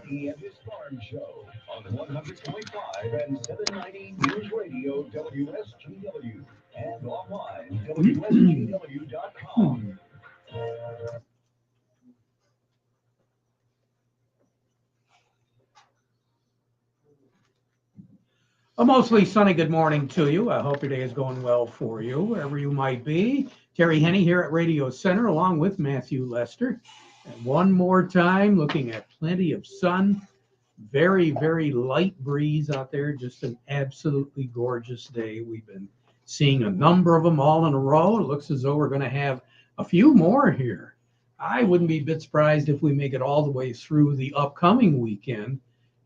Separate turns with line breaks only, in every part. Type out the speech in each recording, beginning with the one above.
Henne and his Farm Show on 100.5 and 790 News Radio WSGW and online WSGW.com.
A mostly sunny good morning to you. I hope your day is going well for you, wherever you might be. Terry Henne here at Radio Center, along with Matthew Lester. And one more time, looking at plenty of sun, very, very light breeze out there, just an absolutely gorgeous day. We've been seeing a number of them all in a row. It looks as though we're going to have a few more here. I wouldn't be a bit surprised if we make it all the way through the upcoming weekend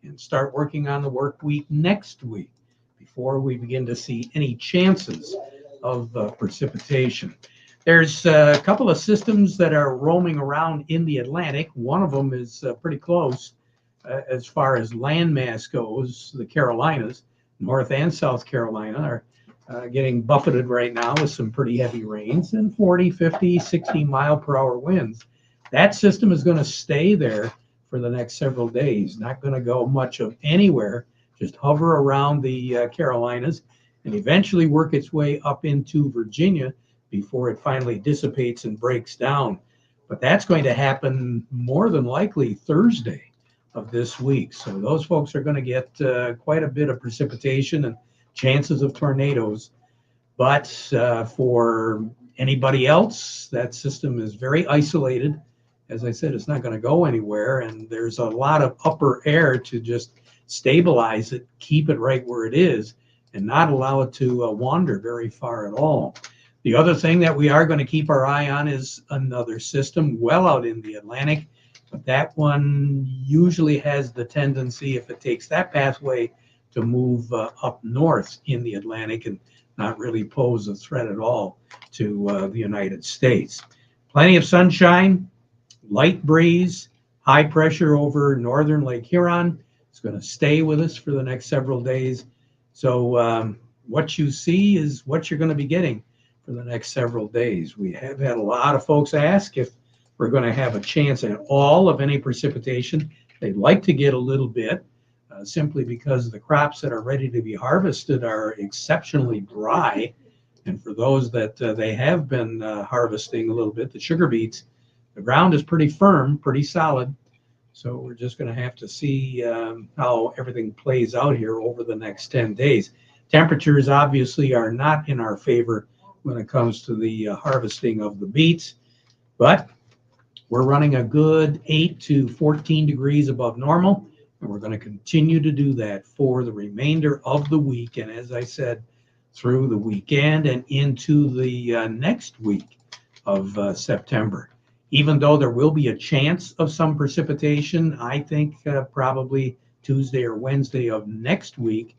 and start working on the work week next week before we begin to see any chances of precipitation. There's a couple of systems that are roaming around in the Atlantic. One of them is pretty close as far as landmass goes. The Carolinas, North and South Carolina, are getting buffeted right now with some pretty heavy rains and 40, 50, 60 mile per hour winds. That system is going to stay there for the next several days. Not going to go much of anywhere, just hover around the Carolinas and eventually work its way up into Virginia before it finally dissipates and breaks down. But that's going to happen more than likely Thursday of this week. So those folks are going to get quite a bit of precipitation and chances of tornadoes. But for anybody else, that system is very isolated. As I said, it's not going to go anywhere, and there's a lot of upper air to just stabilize it, keep it right where it is, and not allow it to wander very far at all. The other thing that we are going to keep our eye on is another system well out in the Atlantic, but that one usually has the tendency, if it takes that pathway, to move up north in the Atlantic and not really pose a threat at all to the United States. Plenty of sunshine, light breeze, high pressure over northern Lake Huron. It's going to stay with us for the next several days. So what you see is what you're going to be getting for the next several days. We have had a lot of folks ask if we're going to have a chance at all of any precipitation. They'd like to get a little bit simply because the crops that are ready to be harvested are exceptionally dry. And for those that they have been harvesting a little bit, the sugar beets, the ground is pretty firm, pretty solid. So we're just going to have to see how everything plays out here over the next 10 days. Temperatures obviously are not in our favor when it comes to the harvesting of the beets, but we're running a good 8 to 14 degrees above normal, and we're going to continue to do that for the remainder of the week. And as I said, through the weekend and into the next week of September. Even though there will be a chance of some precipitation, I think probably Tuesday or Wednesday of next week,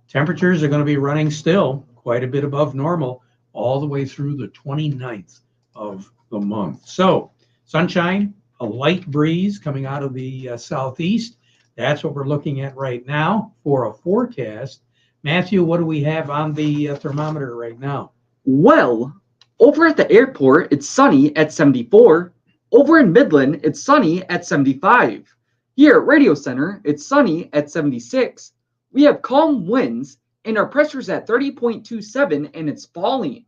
temperatures are going to be running still quite a bit above normal all the way through the 29th of the month. So sunshine, a light breeze coming out of the southeast. That's what we're looking at right now for a forecast. Matthew, what do we have on the thermometer right now?
Well, over at the airport, it's sunny at 74. Over in Midland, it's sunny at 75. Here at Radio Center, it's sunny at 76. We have calm winds, and our pressure's at 30.27, and it's falling.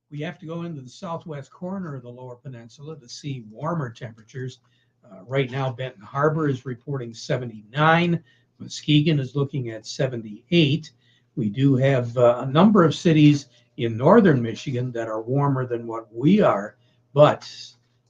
We have to go into the southwest corner of the Lower Peninsula to see warmer temperatures. Right now, Benton Harbor is reporting 79. Muskegon is looking at 78. We do have a number of cities in northern Michigan that are warmer than what we are, but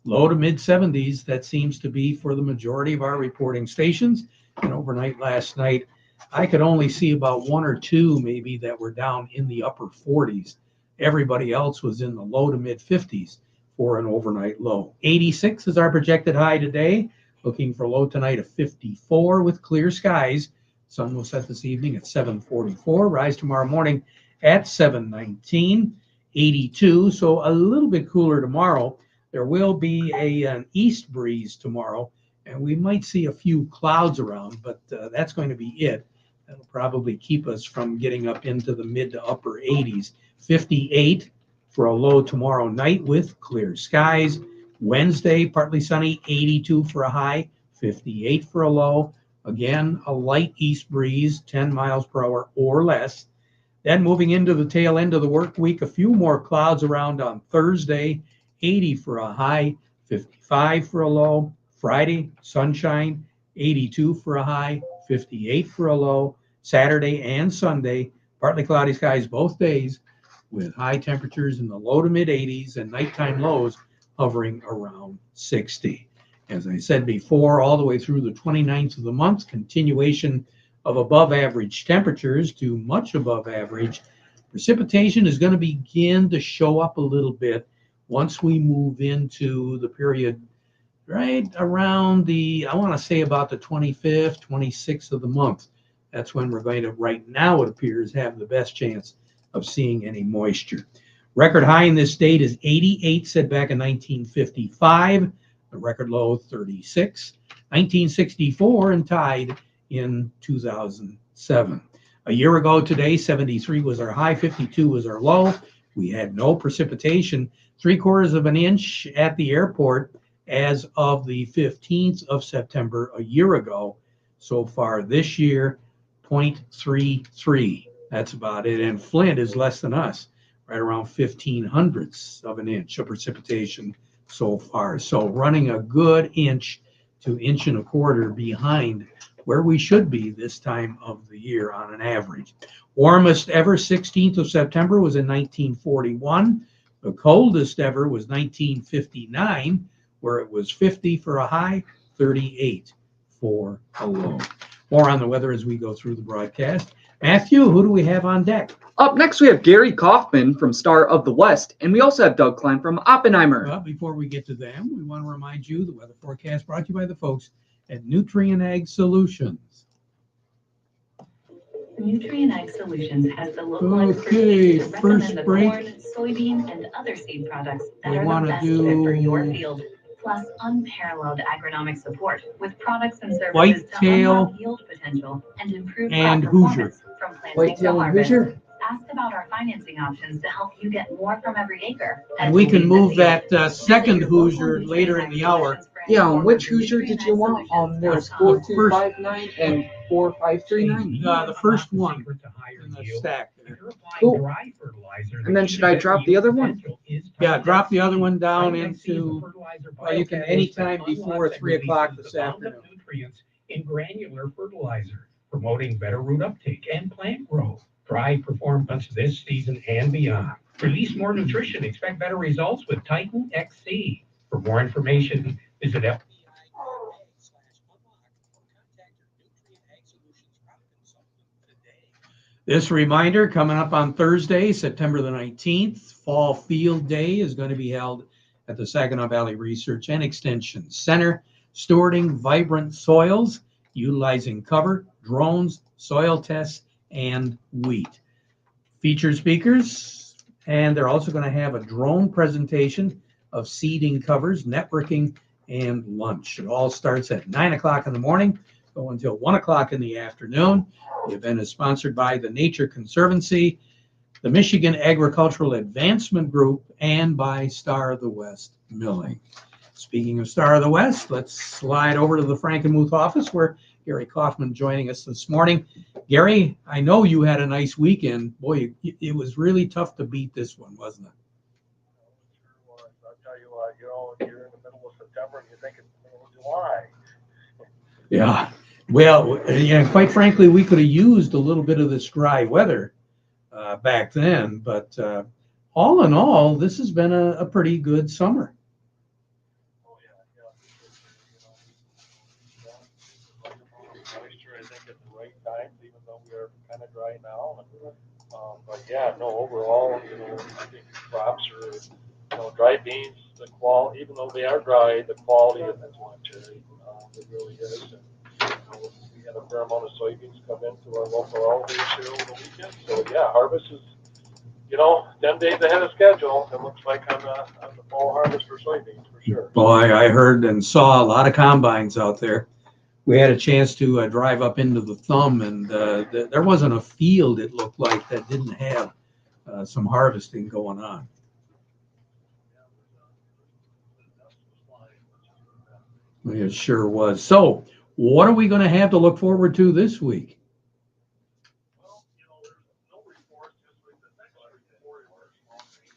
low to mid 70s, that seems to be for the majority of our reporting stations. And overnight last night, I could only see about one or two maybe that were down in the upper 40s. Everybody else was in the low to mid 50s for an overnight low. 86 is our projected high today, looking for low tonight of 54 with clear skies. Sun will set this evening at 7:44, rise tomorrow morning at 7:19, 82. So a little bit cooler tomorrow. There will be an east breeze tomorrow, and we might see a few clouds around, but that's going to be it. That'll probably keep us from getting up into the mid to upper 80s. 58 for a low tomorrow night with clear skies. Wednesday, partly sunny, 82 for a high. 58 for a low. Again, a light east breeze, 10 miles per hour or less. Then moving into the tail end of the work week, a few more clouds around on Thursday, 80 for a high, 55 for a low. Friday, sunshine, 82 for a high, 58 for a low. Saturday and Sunday, partly cloudy skies both days with high temperatures in the low to mid 80s and nighttime lows hovering around 60. As I said before, all the way through the 29th of the month, continuation of above average temperatures to much above average. Precipitation is going to begin to show up a little bit once we move into the period right around I want to say about the 25th, 26th of the month. That's when we're going to, right now it appears, have the best chance of seeing any moisture. Record high in this state is 88, set back in 1955. The record low, 36. 1964 and tied in 2007. A year ago today, 73 was our high, 52 was our low. We had no precipitation, 3/4 of an inch at the airport as of the 15th of September a year ago. So far this year, 0.33. That's about it. And Flint is less than us, right around 0.15 of an inch of precipitation so far. So running a good inch to inch and a quarter behind where we should be this time of the year on an average. Warmest ever, 16th of September, was in 1941. The coldest ever was 1959, where it was 50 for a high, 38 for a low. More on the weather as we go through the broadcast. Matthew, who do we have on deck?
Up next, we have Gary Kaufman from Star of the West, and we also have Doug Klein from Oppenheimer.
Well, before we get to them, we want to remind you the weather forecast brought to you by the folks at Nutrient Ag Solutions.
Nutrient Ag Solutions has the local
Okay,
expertise to
first
recommend the
break.
corn, soybean, and other seed products that
We
are
wanna
the best fit for your
do
field. Plus unparalleled agronomic support with products and services
Whitetail
to unlock yield potential and improve
and
crop
Hoosier.
performance from planting to
Whitetail and
harvest.
Hoosier.
Ask about our financing options to help you get more from every acre.
And we can move that second
Visit your local
Hoosier
Nutrient
later
Ag
in the hour.
Solutions branch
Yeah,
or
which
visit
Hoosier did you want? There's
nutrientagsolutions.com.
4259 and 4539.
The first one in the stack there.
Cool. And then should I drop the other one?
Yeah, drop the other one down into, well, you can anytime before 3 o'clock this afternoon.
Nutrients in granular fertilizer, promoting better root uptake and plant growth. Drive performance this season and beyond. Release more nutrition. Expect better results with Titan XC. For more information, visit
This reminder coming up on Thursday, September the 19th, Fall Field Day is going to be held at the Saginaw Valley Research and Extension Center, stewarding vibrant soils, utilizing cover, drones, soil tests, and wheat. Featured speakers, and they're also going to have a drone presentation of seeding covers, networking, and lunch. It all starts at 9 o'clock in the morning, go until 1 o'clock in the afternoon. The event is sponsored by the Nature Conservancy, the Michigan Agricultural Advancement Group, and by Star of the West Milling. Speaking of Star of the West, let's slide over to the Frankenmuth office where Gary Kaufman joining us this morning. Gary, I know you had a nice weekend. Boy, it was really tough to beat this one, wasn't it?
I'll tell you what, you're in the middle of September and you think it's the middle of July.
Yeah. Well, quite frankly, we could have used a little bit of this dry weather back then, but all in all, this has been a pretty good summer.
Oh yeah. Moisture, I think, at the right time, even though we are kind of dry now. But yeah, no, overall, I think crops are, dry beans, the quality, even though they are dry, the quality of this one, it really is. And, we had a fair amount of soybeans come into our local elevators here over the weekend. So yeah, harvest is, 10 days ahead of schedule. It looks like on the fall harvest for soybeans for sure.
Boy, I heard and saw a lot of combines out there. We had a chance to drive up into the Thumb, and there wasn't a field, it looked like, that didn't have some harvesting going on. It sure was. So, what are we going to have to look forward to this week?
Well, there's no report this week. The next report is our small thing.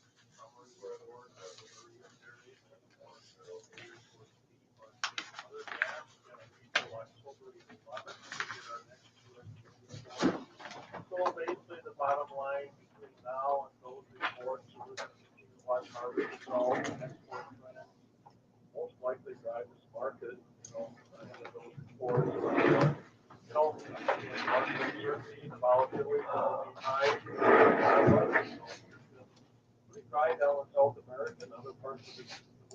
Other than that, October 11th, we get our next two reports. So basically, the bottom line between now and those reports, we're going to continue to watch harvest results, export trends, most likely drive this market, ahead of those reports. Market uncertainty, the volatility will be high. Pretty dry down in South America and other parts of the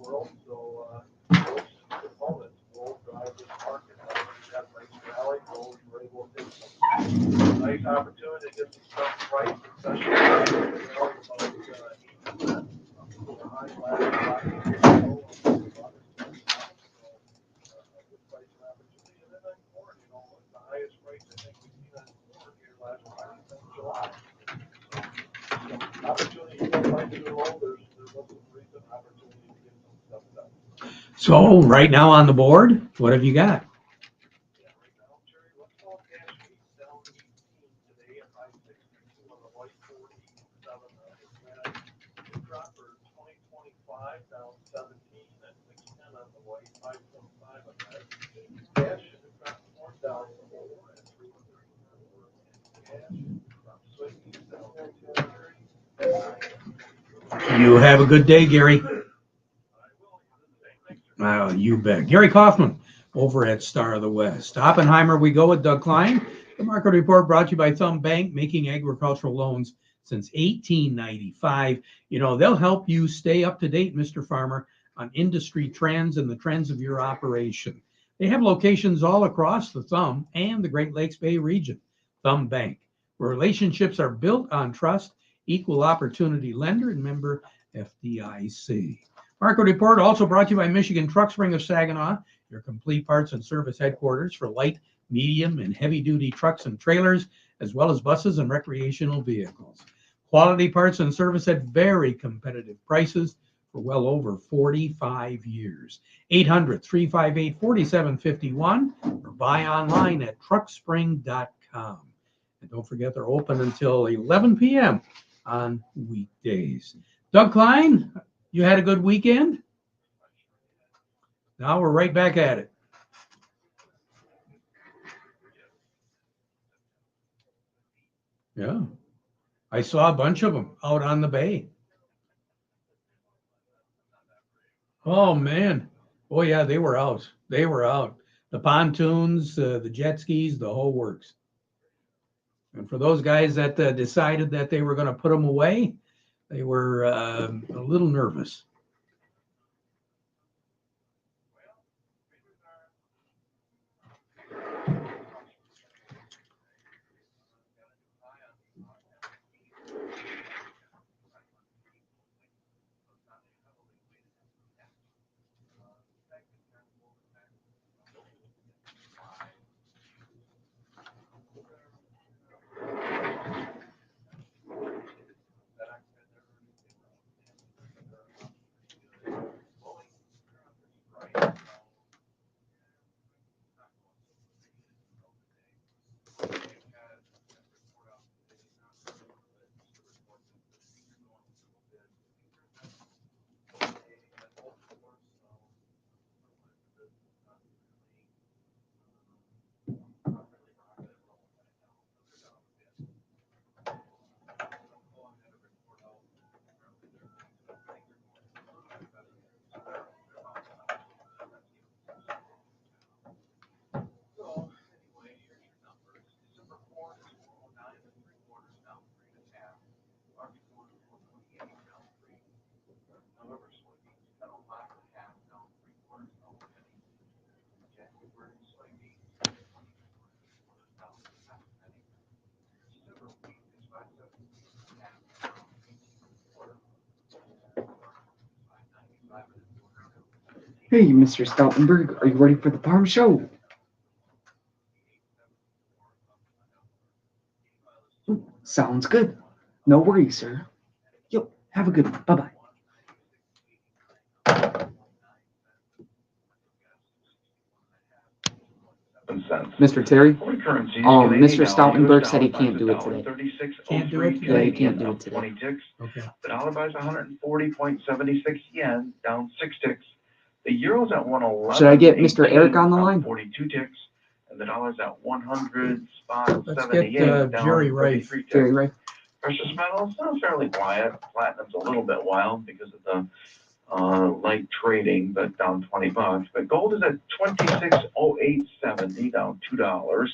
world, so those components will drive this market. We got a nice rally, gold, we're able to take some nice opportunity to get some stuff priced, especially about 8%. The high last good pricing opportunity. And then corn, it's the highest price I think we've seen on corn here last month in July. So opportunity, prices are low, there's some recent opportunity to get some stuff done.
So, right now on the board, what have you got?
Yeah, right now, Jerry, let's call cash wheat down 18 today at 562 on the white 47 on the red. Crop for 2025 down 17 at 610 on the white, 525 on that. Cash crop corn down 4 at 334 cash. Crop soybeans down 230.
You have a good day, Gary.
I will. Thanks.
Well, you bet. Gary Kaufman over at Star of the West. Oppenheimer, we go with Doug Klein. The market report brought to you by Thumb Bank, making agricultural loans since 1895. They'll help you stay up to date, Mr. Farmer, on industry trends and the trends of your operation. They have locations all across the Thumb and the Great Lakes Bay region. Thumb Bank, where relationships are built on trust, equal opportunity lender, and member FDIC. Market report also brought to you by Michigan Truck Spring of Saginaw, your complete parts and service headquarters for light, medium, and heavy-duty trucks and trailers, as well as buses and recreational vehicles. Quality parts and service at very competitive prices for well over 45 years. 800-358-4751 or buy online at truckspring.com. And don't forget, they're open until 11 p.m. on weekdays. Doug Klein, you had a good weekend? Now we're right back at it. Yeah. I saw a bunch of them out on the bay. Oh, man. Oh, yeah, they were out. They were out. The pontoons, the jet skis, the whole works. And for those guys that decided that they were going to put them away, they were a little nervous.
Hey, Mr. Stoutenberg, are you ready for the farm show? Sounds good. No worries, sir. Yo, have a good one. Bye-bye.
cents.
Mr. Terry?
Foreign currencies,
Mr.
Canadian dollar,
Stoutenberg
US
said he
dollar
can't do it
buys
today.
Can't do it
$1.3603
today?
Yeah, he
Canadian,
can't do
up
it today.
20 ticks.
Okay.
The dollar buys 140.76 yen, down 6 ticks. The euro's at 111.
Should I get Mr. Eric on the line?
42 ticks. And the dollar's at 100 spot
Let's
78,
get
down
Jerry Rife.
33 ticks.
Jerry, right?
Precious metals, fairly quiet. Platinum's a little bit wild because of the light trading, but down $20. But gold is at 26.0870, down $2.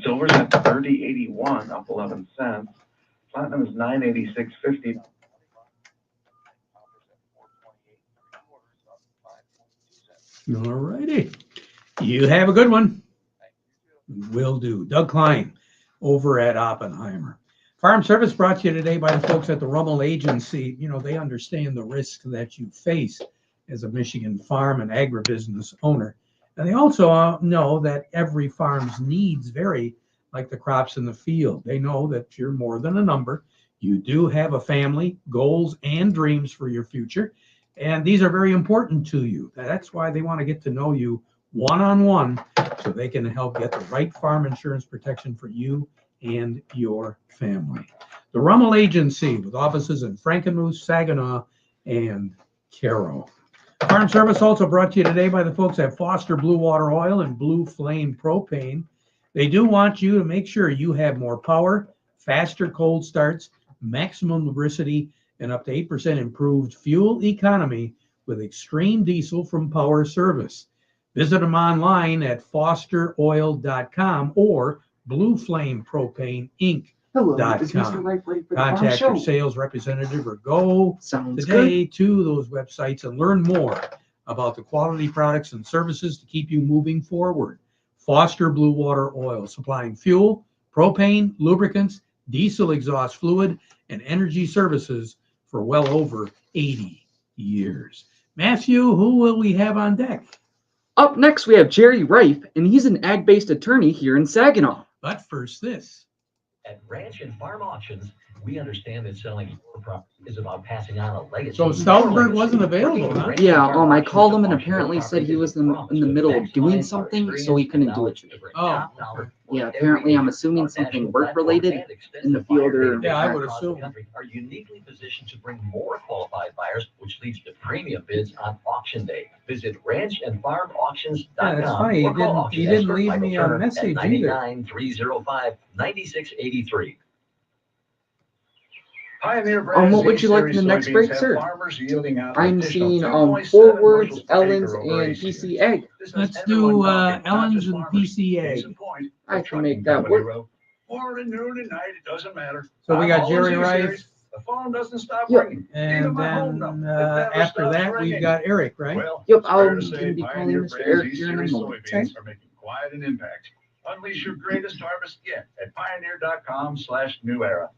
Silver's at 30.81, up 11 cents. Platinum is 986.50.
All righty. You have a good one. Will do. Doug Klein over at Oppenheimer. Farm Service brought to you today by the folks at the Rummel Agency. You know, they understand the risk that you face as a Michigan farm and agribusiness owner. And they also know that every farm's needs vary like the crops in the field. They know that you're more than a number. You do have a family, goals, and dreams for your future. And these are very important to you. That's why they want to get to know you one-on-one so they can help get the right farm insurance protection for you and your family. The Rummel Agency, with offices in Frankenmuth, Saginaw, and Carroll. Farm Service also brought to you today by the folks at Foster Blue Water Oil and Blue Flame Propane. They do want you to make sure you have more power, faster cold starts, maximum lubricity, and up to 8% improved fuel economy with extreme diesel from Power Service. Visit them online at fosteroil.com or blueflamepropane.inc.com.
Hello, is Mr. Rife ready for the farm
Contact
show?
your sales representative or go
Sounds
today to those websites and learn more about the quality products and services to keep you moving forward. Foster Blue Water Oil, supplying fuel, propane, lubricants, diesel exhaust fluid, and energy services for well over 80 years. Matthew, who will we have on deck?
Up next, we have Jerry Rife, and he's an ag-based attorney here in Saginaw.
But first, this.
At Ranch and Farm Auctions, we understand that selling your property is about passing on a legacy.
So Stoutenberg wasn't available, huh?
Yeah, I called him and apparently said he was in the middle of doing something, so he couldn't do it today.
Oh.
Yeah, apparently I'm assuming something work-related in the field or...
Yeah, I would assume.
Are uniquely positioned to bring more qualified buyers, which leads to premium bids on auction day. Visit ranchandfarmauctions.com.
Yeah, that's funny. He didn't leave me a message either.
99-305-9683.
Pioneer
what would you like in the next break, sir? I'm seeing Forwards, Ellens, and PC Egg.
Let's do Ellens and PC Egg.
I can make that work.
Morning, noon, and night, it doesn't matter.
So we got
I'm
Jerry
always
Rife.
serious. The phone doesn't stop
Yep.
ringing.
And
Even my home
then
number, it never
after
stops
that, we've
ringing.
got Eric, right?
Well,
Yep,
it's fair
I'll
to say
be calling
Pioneer
Mr.
Brands
Eric
these
here in a
series
moment.
soybeans are making quite an impact. Unleash your greatest harvest yet at pioneer.com/new era.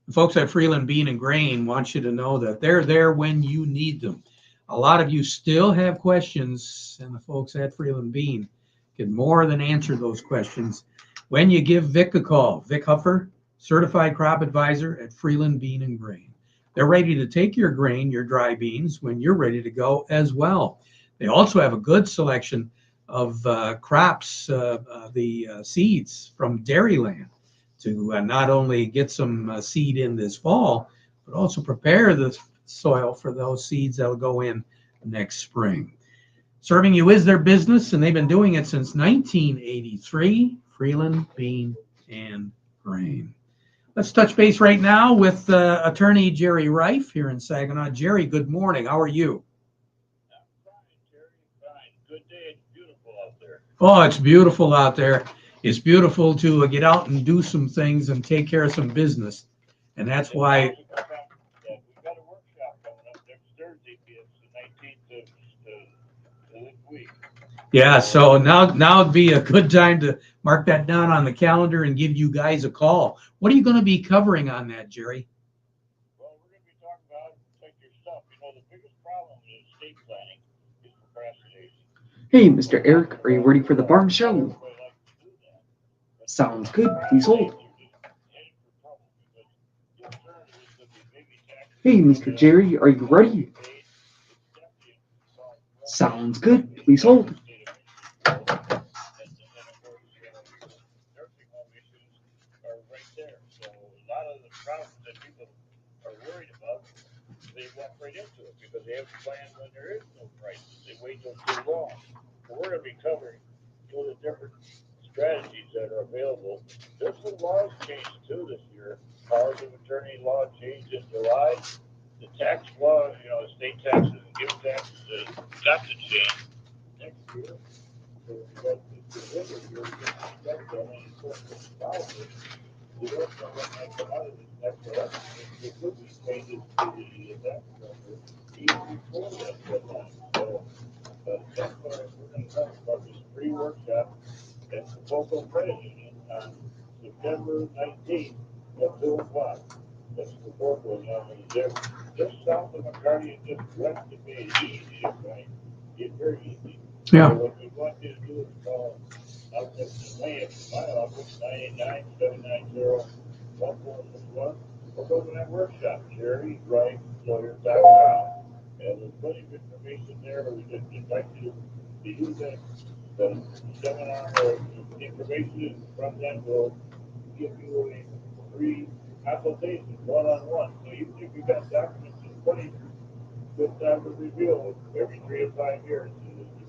The folks at Freeland Bean and Grain want you to know that they're there when you need them. A lot of you still have questions, and the folks at Freeland Bean can more than answer those questions when you give Vic a call. Vic Huffer, Certified Crop Advisor at Freeland Bean and Grain. They're ready to take your grain, your dry beans, when you're ready to go as well. They also have a good selection of crops, the seeds from Dairyland, to not only get some seed in this fall, but also prepare the soil for those seeds that will go in next spring. Serving you is their business, and they've been doing it since 1983, Freeland Bean and Grain. Let's touch base right now with attorney Jerry Rife here in Saginaw. Jerry, good morning. How are you?
Good day. It's beautiful out there.
Oh, it's beautiful out there. It's beautiful to get out and do some things and take care of some business. And that's why.
We've got a workshop coming up next Thursday. It's the 19th of this week.
Yeah, so now it'd be a good time to mark that down on the calendar and give you guys a call. What are you going to be covering on that, Jerry?
Well, we're going to be talking about like your stuff. You know, the biggest problem in estate planning is procrastination.
Hey, Mr. Eric, are you ready for the farm show? Sounds good. Please hold. Hey, Mr. Jerry, are you ready? Sounds good. Please hold.
plan when there is no crisis. They wait till too long. So we're gonna be covering, the different strategies that are available. There's some laws changed too this year. Powers of attorney law changed in July. The tax law, the state taxes and gift taxes, that's a change next year. So we got this year, we get stuff done and $4,000. We don't know what might come out of this next election. There could be changes to the tax structure even before that deadline. So that's why we're going to talk about this free workshop at the local credit union on September 19th at 2 o'clock. That's the board was on there. Just south of McCarty and just west of me. It's easy to find. It's very easy.
Yeah.
So what we want you to do is call out at my office, 989-790-1461. Or go to that workshop, jerrywrightlawyer.com. And there's plenty of information there. We just invite you to use that. The seminar or information from them will give you a free consultation, one-on-one. So even if you've got documents in place, good time to review every 3 to 5 years.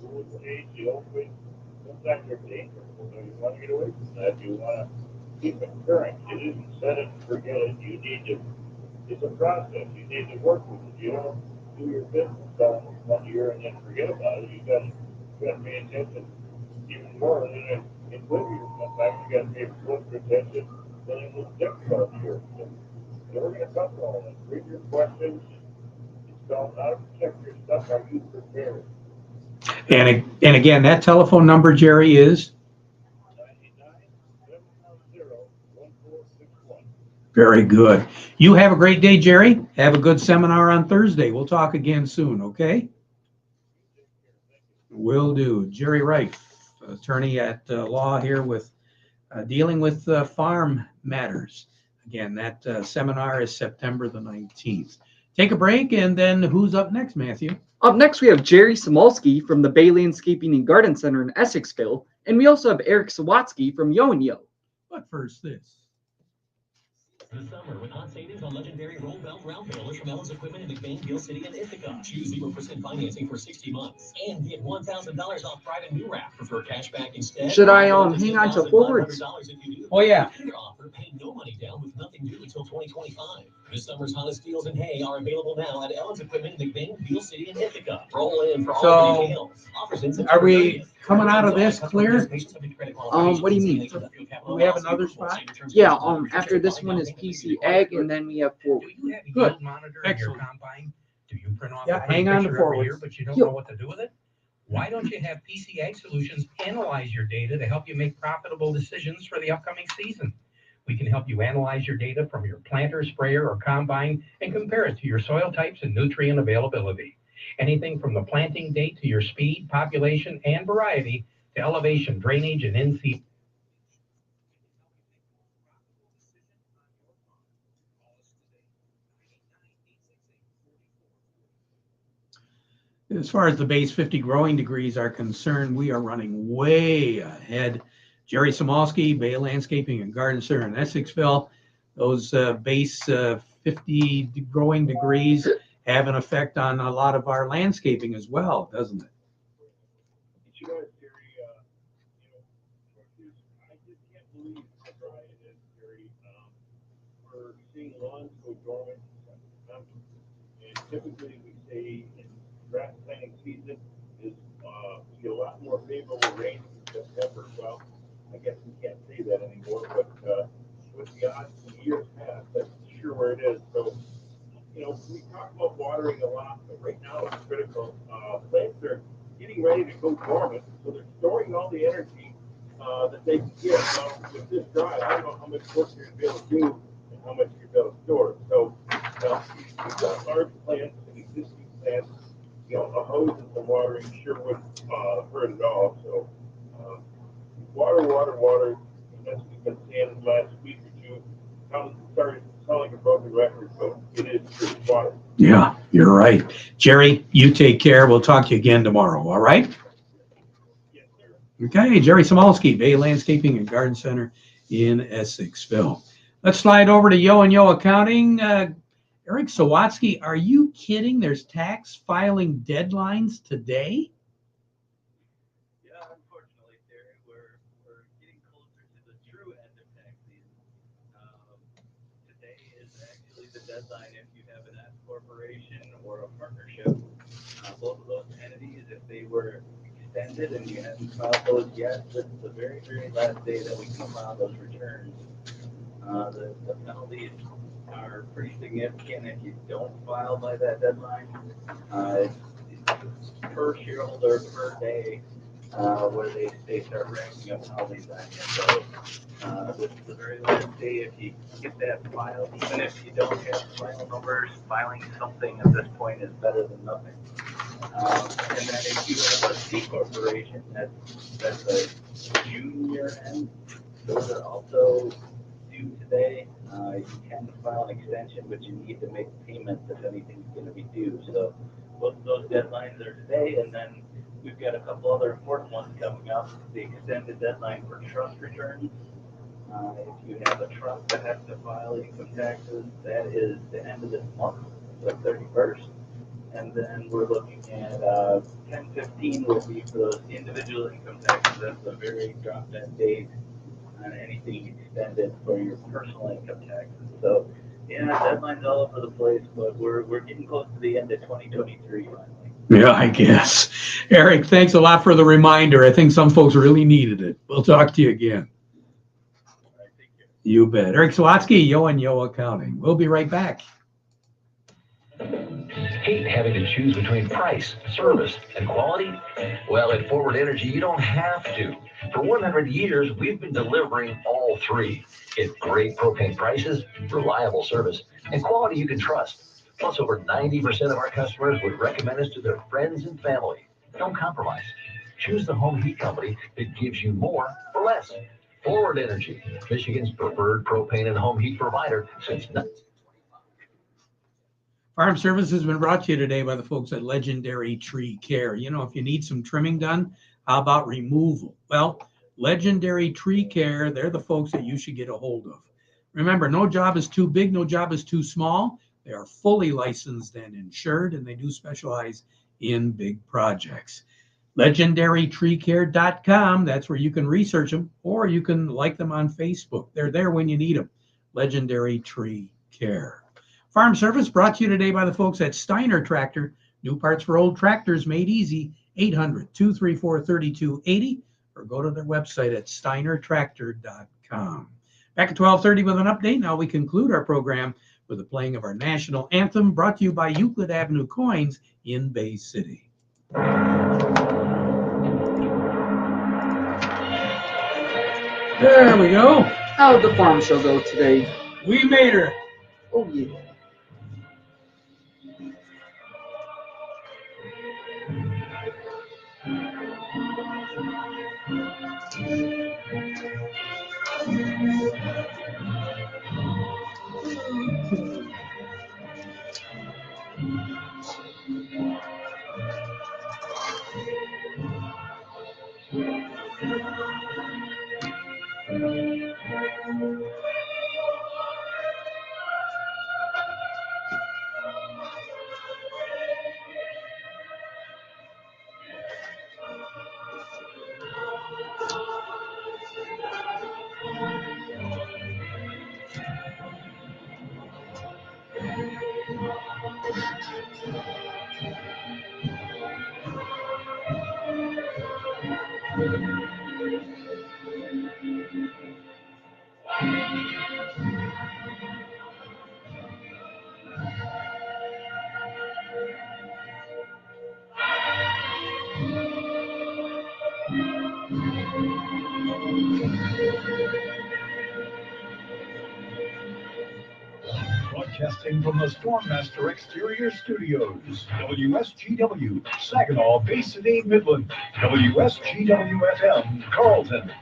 The rules change, the old ways, sometimes they're dangerous. So you want to get away from that. You want to keep it current. It isn't set it and forget it. You need to, it's a process. You need to work with it. You don't do your business almost 1 year and then forget about it. You got to pay attention even more. And in Libya, sometimes you got to pay closer attention than in this difficult year. So we're going to cover all that. Read your questions. Don't how to protect your stuff. Are you prepared?
And again, that telephone number, Jerry, is
99-710-1461.
very good. You have a great day, Jerry. Have a good seminar on Thursday. We'll talk again soon, okay? Will do. Jerry Wright, attorney at law here with dealing with farm matters. Again, that seminar is September the 19th. Take a break, and then who's up next, Matthew?
Up next, we have Jerry Samolsky from the Bay Landscaping and Garden Center in Essexville, and we also have Eric Sawatsky from Yo and Yo.
But first, this.
This summer with hot savings on legendary roll belt round balers from Ellis Equipment in McBain, Gill City, and Ithaca. Choose 0% financing for 60 months and get $1,000 off private new wrap. Prefer cash back instead.
Should I hang on to forwards?
Oh, yeah.
Your offer, pay no money down with nothing due until 2025. This summer's hottest deals in hay are available now at Ellis Equipment in McBain, Gill City, and Ithaca. Roll in for all the details. Offers in September
Are we
30th.
coming out of this clear?
What do you mean?
Do we have another spot?
Yeah, after this one is PC Ag, and then we have forward.
Do you have a
Good.
yield monitor in your
Excellent.
combine? Do you print off
Yeah,
a pretty
hang on to
picture every
forwards.
year, but you don't know what to do with it? Why don't you have PC Ag Solutions analyze your data to help you make profitable decisions for the upcoming season? We can help you analyze your data from your planter, sprayer, or combine and compare it to your soil types and nutrient availability. Anything from the planting date to your speed, population, and variety to elevation, drainage, and in-seed.
As far as the base 50 growing degrees are concerned, we are running way ahead. Jerry Samolsky, Bay Landscaping and Garden Center in Essexville. Those base 50 growing degrees have an effect on a lot of our landscaping as well, doesn't it?
You guys, Gary, I just can't believe how dry it is, Gary. We're seeing lawns go dormant. And typically we say in grass planting season is we get a lot more favorable rain in September. Well, I guess we can't say that anymore, but with the odds in years past, that's sure where it is. So, we talk about watering a lot, but right now it's critical. Plants are getting ready to go dormant, so they're storing all the energy that they can get. Well, with this dry, I don't know how much work you're going to be able to do and how much you're going to be able to store. So, we've got large plants and existing plants. A hose and some watering sure wouldn't hurt at all. So, water. And that's what we've been saying in the last week or two. Started sounding like a broken record, but it is true. Water.
Yeah, you're right. Jerry, you take care. We'll talk to you again tomorrow, all right?
Yes, sir.
Okay, Jerry Samolsky, Bay Landscaping and Garden Center in Essexville. Let's slide over to Yo and Yo Accounting. Eric Sawatsky, are you kidding? There's tax filing deadlines today?
Yeah, unfortunately, Terry, we're getting closer to the true end of tax season. Today is actually the deadline if you have an S corporation or a partnership. Both of those entities, if they were extended and you haven't filed those yet, this is the very, very last day that we can file those returns. The penalties are pretty significant if you don't file by that deadline. It's per shareholder per day where they start racking up penalties on you. So this is the very last day if you get that filed, even if you don't have final numbers, filing something at this point is better than nothing. And then if you have a C corporation, that's a June year end, those are also due today. You can file an extension, but you need to make payments if anything's going to be due. So both of those deadlines are today, and then we've got a couple other important ones coming up. The extended deadline for trust returns. If you have a trust that has to file income taxes, that is the end of this month, the 31st. And then we're looking at 10/15 will be for those individual income taxes. That's a very drop-dead date on anything extended for your personal income taxes. So, yeah, deadlines all over the place, but we're getting close to the end of 2023 finally.
Yeah, I guess. Eric, thanks a lot for the reminder. I think some folks really needed it. We'll talk to you again.
All right, take care.
You bet. Eric Sawatsky, Yo and Yo Accounting. We'll be right back.
Hate having to choose between price, service, and quality? Well, at Forward Energy, you don't have to. For 100 years, we've been delivering all three. Get great propane prices, reliable service, and quality you can trust. Plus, over 90% of our customers would recommend us to their friends and family. Don't compromise. Choose the home heat company that gives you more for less. Forward Energy, Michigan's preferred propane and home heat provider since 1925.
Farm Service has been brought to you today by the folks at Legendary Tree Care. You know, if you need some trimming done, how about removal? Well, Legendary Tree Care, they're the folks that you should get a hold of. Remember, no job is too big, no job is too small. They are fully licensed and insured, and they do specialize in big projects. LegendaryTreeCare.com, that's where you can research them, or you can like them on Facebook. They're there when you need them. Legendary Tree Care. Farm Service brought to you today by the folks at Steiner Tractor. New parts for old tractors made easy. 800-234-3280, or go to their website at steinertractor.com. Back at 12:30 with an update. Now we conclude our program with the playing of our national anthem, brought to you by Euclid Avenue Coins in Bay City. There we go.
How'd the farm show go today?
We made her.
Oh, yeah.
Broadcasting from the Stormmaster Exterior Studios, WSGW, Saginaw, Bay City, Midland, WSGW-FM, Carlton,